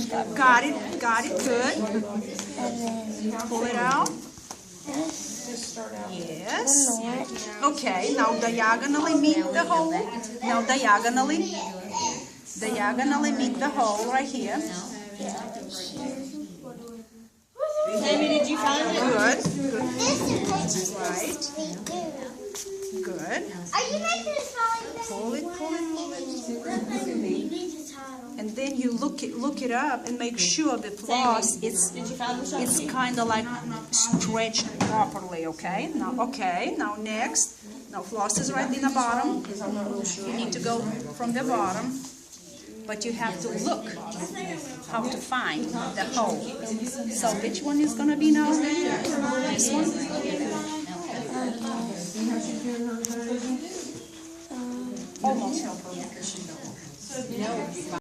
Got it, good. Pull it out. Yes. Okay, now diagonally meet the hole. Now diagonally meet the hole right here. Tammy, did you find it? Good. Right. Good. Are you making it fall? Pull it. And then you look it up and make sure the floss it's kind of like stretched properly. Okay. Now next. Now floss is right in the bottom. You need to go from the bottom, but you have to look how to find the hole. So which one is gonna be now? This one. Almost.